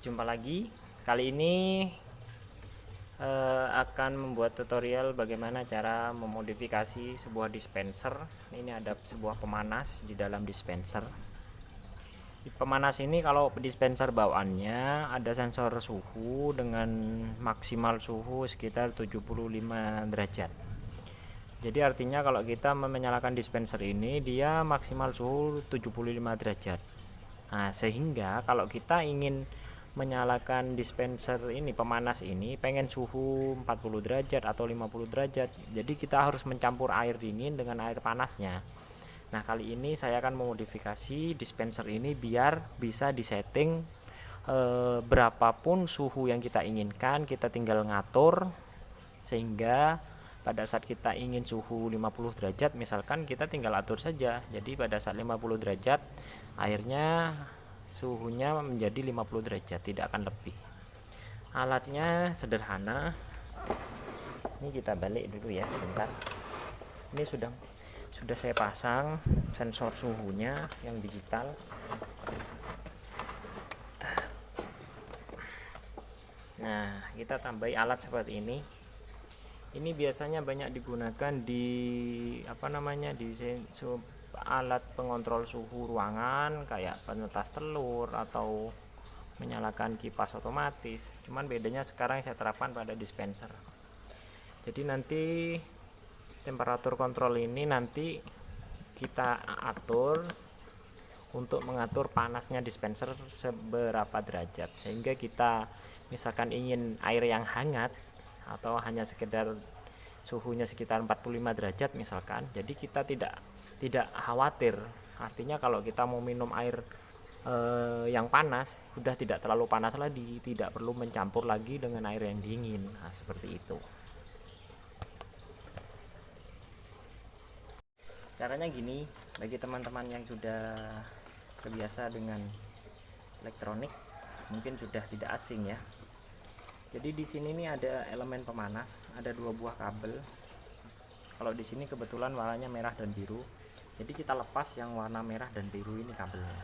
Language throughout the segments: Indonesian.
Jumpa lagi. Kali ini akan membuat tutorial bagaimana cara memodifikasi sebuah dispenser. Ini ada sebuah pemanas di dalam dispenser. Di pemanas ini, kalau dispenser bawaannya ada sensor suhu dengan maksimal suhu sekitar 75 derajat. Jadi artinya kalau kita menyalakan dispenser ini, dia maksimal suhu 75 derajat. Nah, sehingga kalau kita ingin menyalakan dispenser ini, pemanas ini, pengen suhu 40 derajat atau 50 derajat, jadi kita harus mencampur air dingin dengan air panasnya. Nah, kali ini saya akan memodifikasi dispenser ini biar bisa disetting berapapun suhu yang kita inginkan. Kita tinggal ngatur sehingga pada saat kita ingin suhu 50 derajat misalkan, kita tinggal atur saja. Jadi pada saat 50 derajat airnya suhunya menjadi 50 derajat, tidak akan lebih. Alatnya sederhana. Ini kita balik dulu ya sebentar. Ini sudah saya pasang sensor suhunya yang digital. Nah, kita tambahi alat seperti ini. Ini biasanya banyak digunakan di alat pengontrol suhu ruangan, kayak penetas telur atau menyalakan kipas otomatis. Cuman bedanya sekarang saya terapkan pada dispenser. Jadi nanti temperatur kontrol ini nanti kita atur untuk mengatur panasnya dispenser seberapa derajat, sehingga kita misalkan ingin air yang hangat atau hanya sekedar suhunya sekitar 45 derajat misalkan, jadi kita tidak khawatir. Artinya kalau kita mau minum air yang panas, sudah tidak terlalu panas lagi, tidak perlu mencampur lagi dengan air yang dingin. Nah, seperti itu caranya. Gini, bagi teman-teman yang sudah terbiasa dengan elektronik, mungkin sudah tidak asing ya. Jadi di sini nih ada elemen pemanas, ada dua buah kabel. Kalau di sini kebetulan warnanya merah dan biru, jadi kita lepas yang warna merah dan biru ini kabelnya.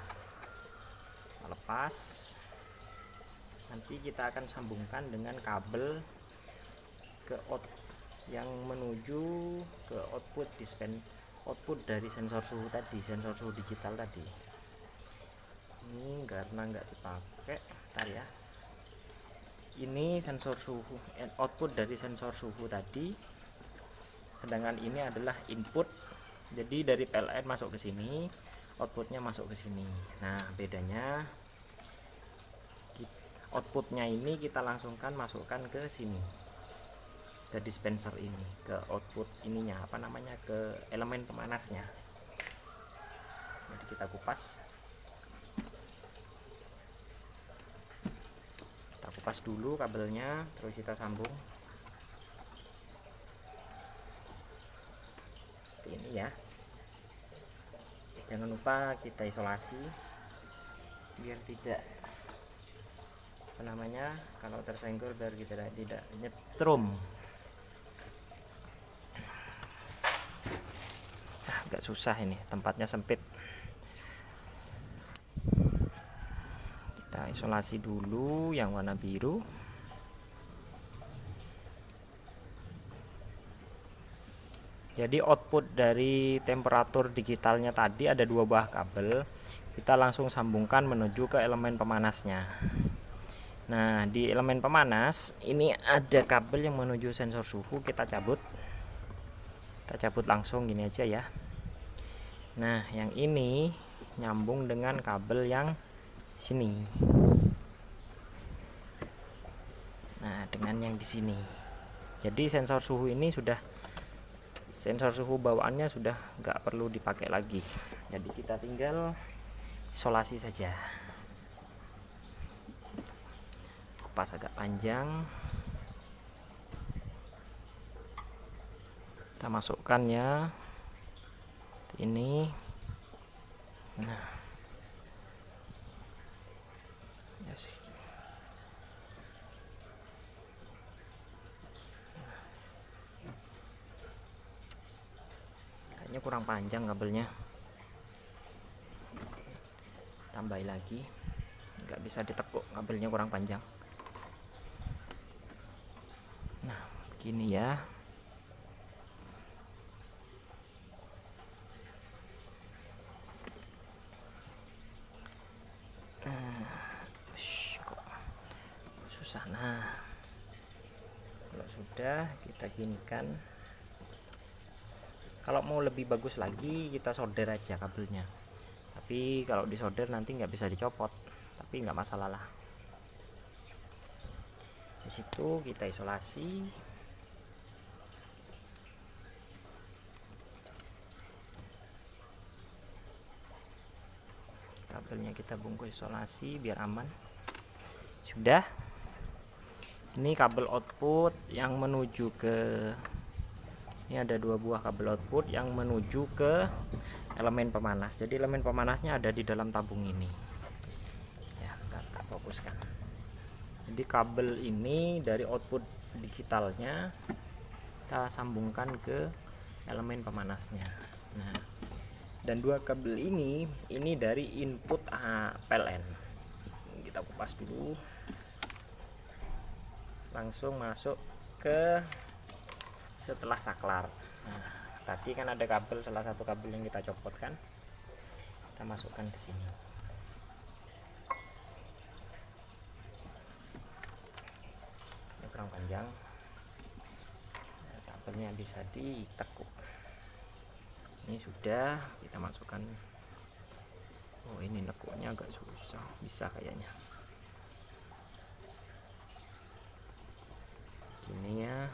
Kita lepas, nanti kita akan sambungkan dengan kabel ke yang menuju ke output dari sensor suhu tadi, sensor suhu digital tadi. Ini karena nggak dipakai, bentar ya. Ini sensor suhu, output dari sensor suhu tadi, sedangkan ini adalah input. Jadi dari PLN masuk ke sini, outputnya masuk ke sini. Nah, bedanya outputnya ini kita langsungkan masukkan ke sini, ke dispenser ini, ke output ininya, ke elemen pemanasnya. Jadi kita kupas dulu kabelnya, terus kita sambung seperti ini ya. Jangan lupa kita isolasi biar tidak kalau tersenggol biar kita tidak nyetrum. Agak susah ini, tempatnya sempit. Kita isolasi dulu yang warna biru. Jadi output dari temperatur digitalnya tadi ada dua buah kabel, kita langsung sambungkan menuju ke elemen pemanasnya. Nah, di elemen pemanas ini ada kabel yang menuju sensor suhu, kita cabut langsung gini aja ya. Nah, yang ini nyambung dengan kabel yang sini. Nah, dengan yang di sini. Jadi sensor suhu bawaannya sudah nggak perlu dipakai lagi. Jadi kita tinggal isolasi saja. Kupas agak panjang. Kita masukkan ya. Ini. Nah. Yes. Kayaknya kurang panjang kabelnya. Tambahin lagi. nggak bisa ditekuk, kabelnya kurang panjang. Nah gini ya. Kok susah. Nah kalau sudah kita ginikan, kalau mau lebih bagus lagi kita solder aja kabelnya, tapi kalau disolder nanti nggak bisa dicopot, tapi nggak masalah lah. Di situ kita isolasi. Kabelnya kita bungkus isolasi biar aman. Sudah. Ini kabel output yang menuju ke, ini ada 2 buah kabel output yang menuju ke elemen pemanas. Jadi elemen pemanasnya ada di dalam tabung ini. Ya, tak fokuskan. Jadi kabel ini dari output digitalnya kita sambungkan ke elemen pemanasnya. Nah, dan 2 kabel ini dari input PLN. Kita kupas dulu. Langsung masuk ke setelah saklar. Nah, tadi kan ada kabel, salah satu kabel yang kita copot kan, kita masukkan ke sini. Ini kurang panjang, nah, kabelnya bisa ditekuk. Ini sudah kita masukkan. Oh ini nekuknya agak susah, bisa kayaknya. Gini ya.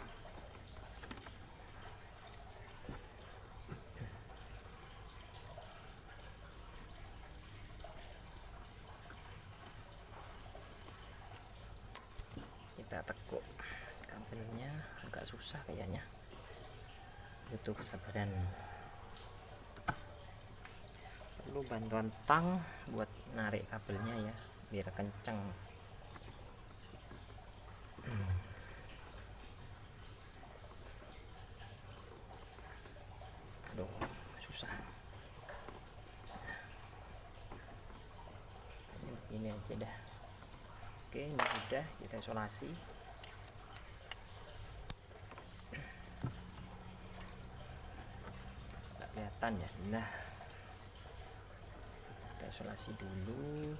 Kita tekuk kabelnya, agak susah kayaknya, butuh kesabaran, perlu bantuan tang buat narik kabelnya ya biar kenceng. Aduh susah. Ini aja dah. Oke, ini sudah kita isolasi. Nggak kelihatan ya. Nah, kita isolasi dulu.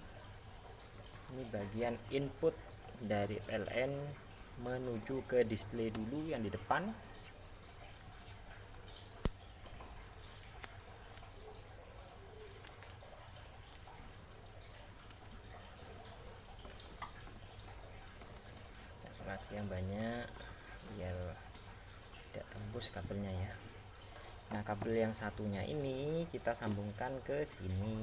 Ini bagian input dari PLN menuju ke display dulu yang di depan. Isolasi yang banyak biar tidak tembus kabelnya ya. Nah kabel yang satunya ini kita sambungkan ke sini,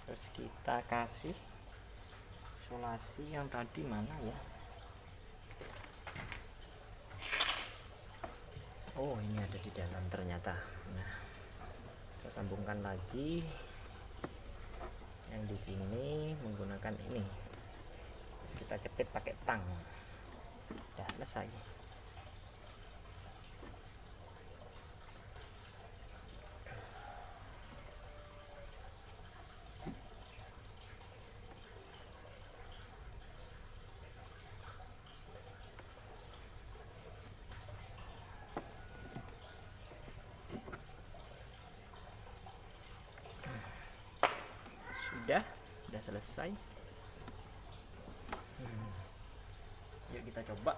terus kita kasih isolasi yang tadi mana ya. Oh ini ada di dalam ternyata. Nah kita sambungkan lagi yang di sini menggunakan ini, kita jepit pakai tang. Udah selesai. Sudah selesai. Yuk kita coba.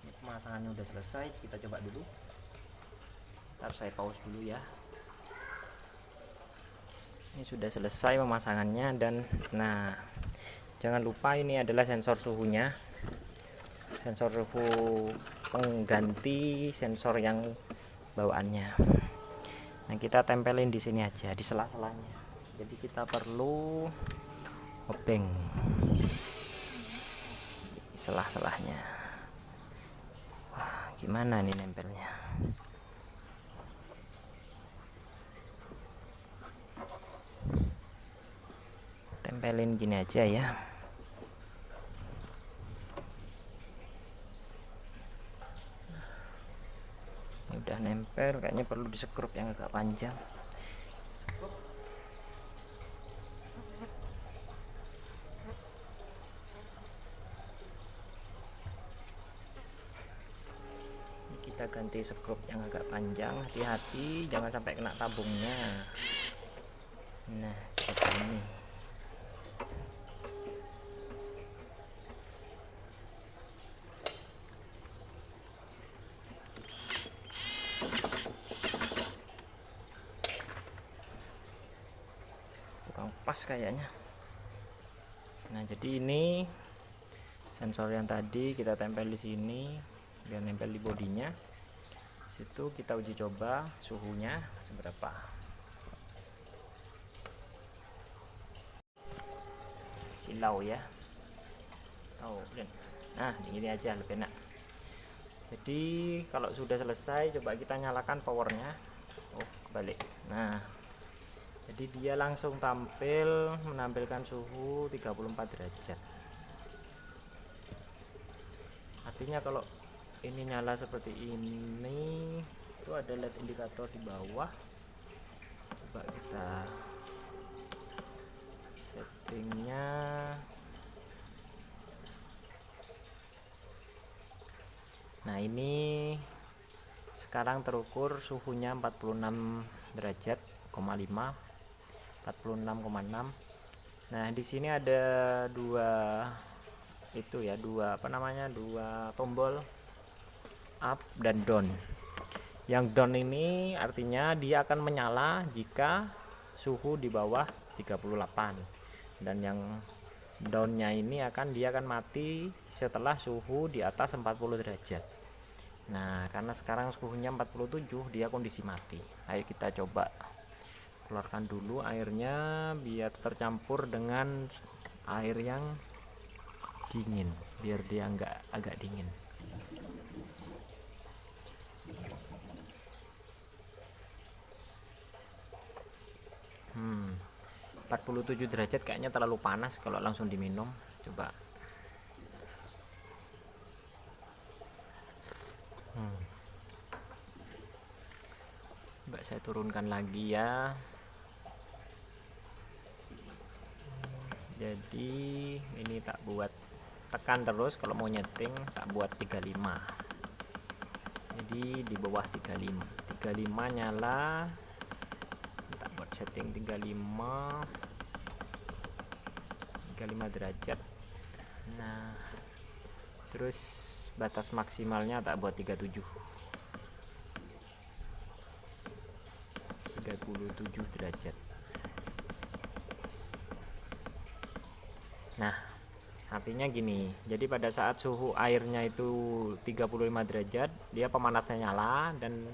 Ini pemasangannya udah selesai, kita coba dulu. Ntar saya pause dulu ya. Ini sudah selesai pemasangannya, dan nah jangan lupa ini adalah sensor suhunya, sensor suhu pengganti sensor yang bawaannya. Nah kita tempelin di sini aja, di sela-selanya. Jadi kita perlu obeng selah-selahnya. Wah gimana nih nempelnya. Tempelin gini aja ya. Ini udah nempel, kayaknya perlu disekrup yang agak panjang. Sekrup. ganti sekrup yang agak panjang, hati-hati jangan sampai kena tabungnya. Nah seperti ini. Kurang pas kayaknya. Nah jadi ini sensor yang tadi kita tempel di sini, biar nempel di bodinya. Situ kita uji coba suhunya seberapa. Silau ya. Oh, nah ini aja lebih enak. Jadi kalau sudah selesai, coba kita nyalakan powernya. Oh kebalik. Nah jadi dia langsung tampil menampilkan suhu 34 derajat. Artinya kalau ini nyala seperti ini, itu ada LED indikator di bawah. Coba kita settingnya. Nah ini sekarang terukur suhunya 46 derajat, 5, 46,6. Nah di sini ada dua tombol up dan down. Yang down ini artinya dia akan menyala jika suhu di bawah 38, dan yang downnya ini dia akan mati setelah suhu di atas 40 derajat. Nah karena sekarang suhunya 47, dia kondisi mati. Ayo kita coba keluarkan dulu airnya biar tercampur dengan air yang dingin, biar dia agak dingin. 47 derajat kayaknya terlalu panas kalau langsung diminum. Coba coba saya turunkan lagi ya. Jadi ini tak buat tekan terus, kalau mau nyeting tak buat 35. Jadi di bawah 35 nyala, tak buat setting 35 derajat. Nah terus batas maksimalnya tak buat 37 derajat. Nah artinya gini, jadi pada saat suhu airnya itu 35 derajat, dia pemanasnya nyala, dan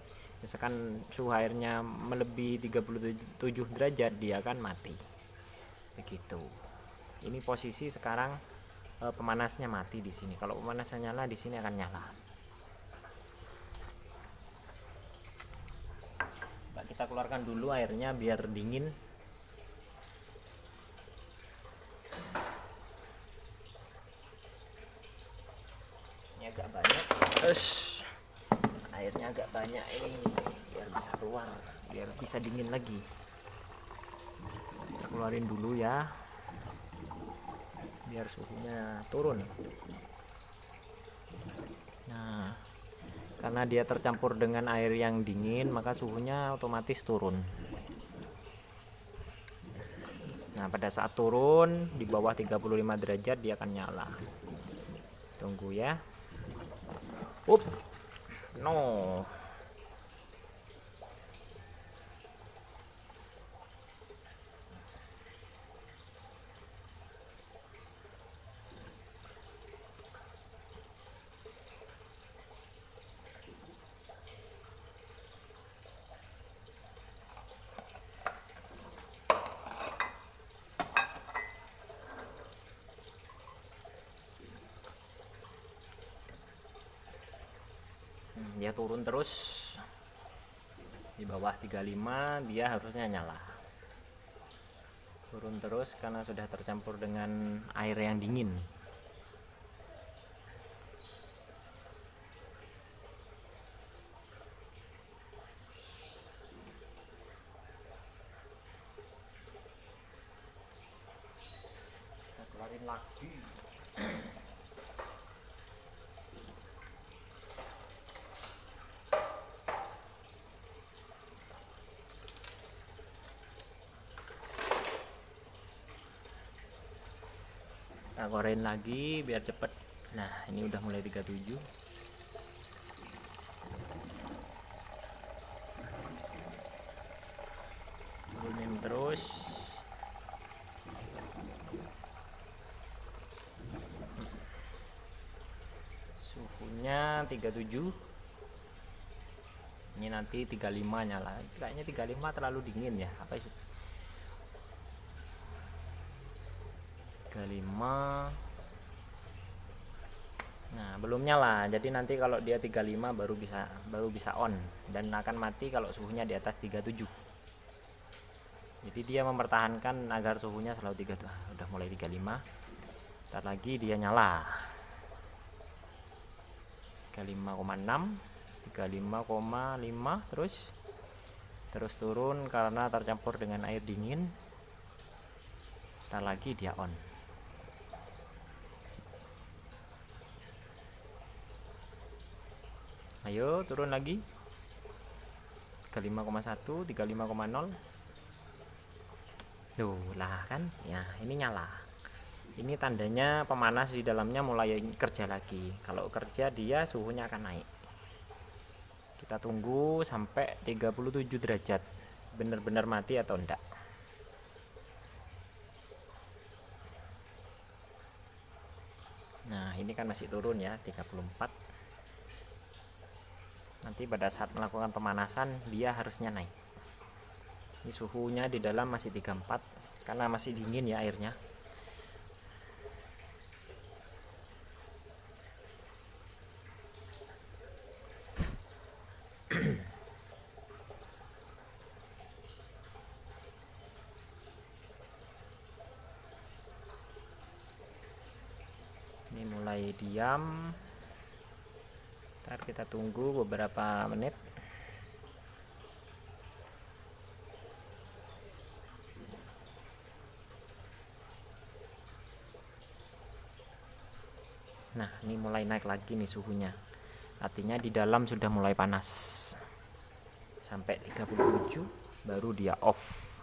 misalkan suhu airnya melebihi 37 derajat, dia akan mati. Begitu. Ini posisi sekarang pemanasnya mati di sini. Kalau pemanasnya nyala, di sini akan nyala. Kita keluarkan dulu airnya biar dingin. Agak banyak, airnya agak banyak ini biar bisa keluar, biar bisa dingin lagi. Kita keluarin dulu ya, biar suhunya turun. Nah karena dia tercampur dengan air yang dingin, maka suhunya otomatis turun. Nah pada saat turun di bawah 35 derajat dia akan nyala. Tunggu ya. No. Dia turun terus di bawah 35, dia harusnya nyala. Turun terus karena sudah tercampur dengan air yang dingin. Kita keluarin lagi. kita goreng lagi biar cepet. Nah ini udah mulai 37. Turunin terus. Suhunya 37. Ini nanti 35 nyala. Kayaknya 35 terlalu dingin ya. Apa sih? 35. Nah, belum nyala. Jadi nanti kalau dia 35 baru bisa on dan akan mati kalau suhunya di atas 37. Jadi dia mempertahankan agar suhunya selalu 37. Udah mulai 35. Ntar lagi dia nyala. 35,6, 35,5 terus turun karena tercampur dengan air dingin. Ntar lagi dia on. Ayo turun lagi. 35,1, 35,0. Tuh lah kan ya, ini nyala. Ini tandanya pemanas di dalamnya mulai kerja lagi. Kalau kerja dia suhunya akan naik. Kita tunggu sampai 37 derajat. Benar-benar mati atau enggak. Nah ini kan masih turun ya, 34. Nanti pada saat melakukan pemanasan dia harusnya naik. Ini suhunya di dalam masih 34 karena masih dingin ya airnya. Ini mulai diam. Ntar kita tunggu beberapa menit. Nah ini mulai naik lagi nih suhunya. Artinya di dalam sudah mulai panas. Sampai 37 baru dia off.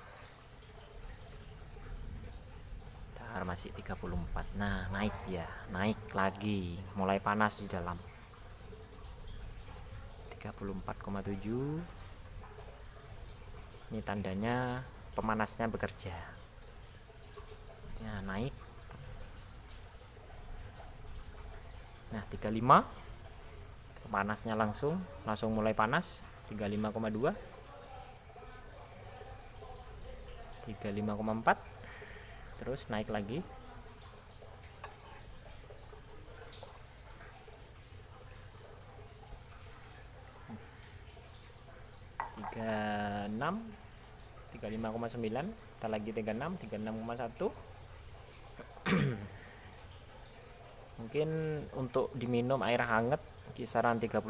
Ntar masih 34. Nah naik ya, naik lagi, mulai panas di dalam. 34,7. Ini tandanya pemanasnya bekerja. Ya naik. Nah 35 panasnya langsung mulai panas. 35,2, 35,4, terus naik lagi. 36, 35,9, kita lagi 36, 36,1. Mungkin untuk diminum air hangat kisaran 38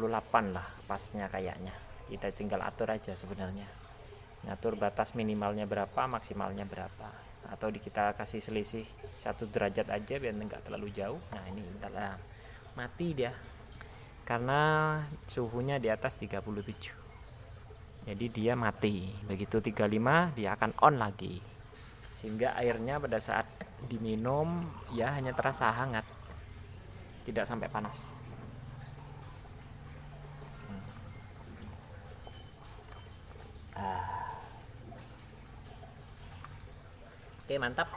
lah pasnya kayaknya. Kita tinggal atur aja sebenarnya, ngatur batas minimalnya berapa, maksimalnya berapa, atau kita kasih selisih 1 derajat aja biar enggak terlalu jauh. Nah ini bentar lah, mati dia karena suhunya di atas 37. Jadi dia mati. Begitu 35 dia akan on lagi, sehingga airnya pada saat diminum ya hanya terasa hangat, tidak sampai panas. Oke mantap.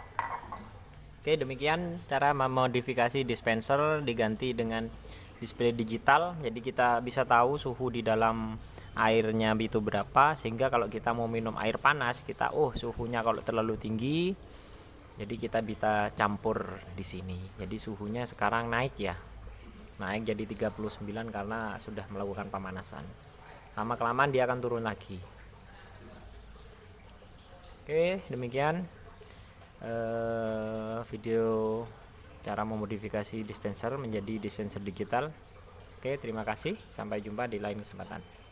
Oke demikian cara memodifikasi dispenser diganti dengan display digital. Jadi kita bisa tahu suhu di dalam airnya itu berapa, sehingga kalau kita mau minum air panas kita suhunya kalau terlalu tinggi, jadi kita bisa campur di sini. Jadi suhunya sekarang naik ya, naik jadi 39 karena sudah melakukan pemanasan. Lama kelamaan dia akan turun lagi. Oke demikian video cara memodifikasi dispenser menjadi dispenser digital. Oke terima kasih, sampai jumpa di lain kesempatan.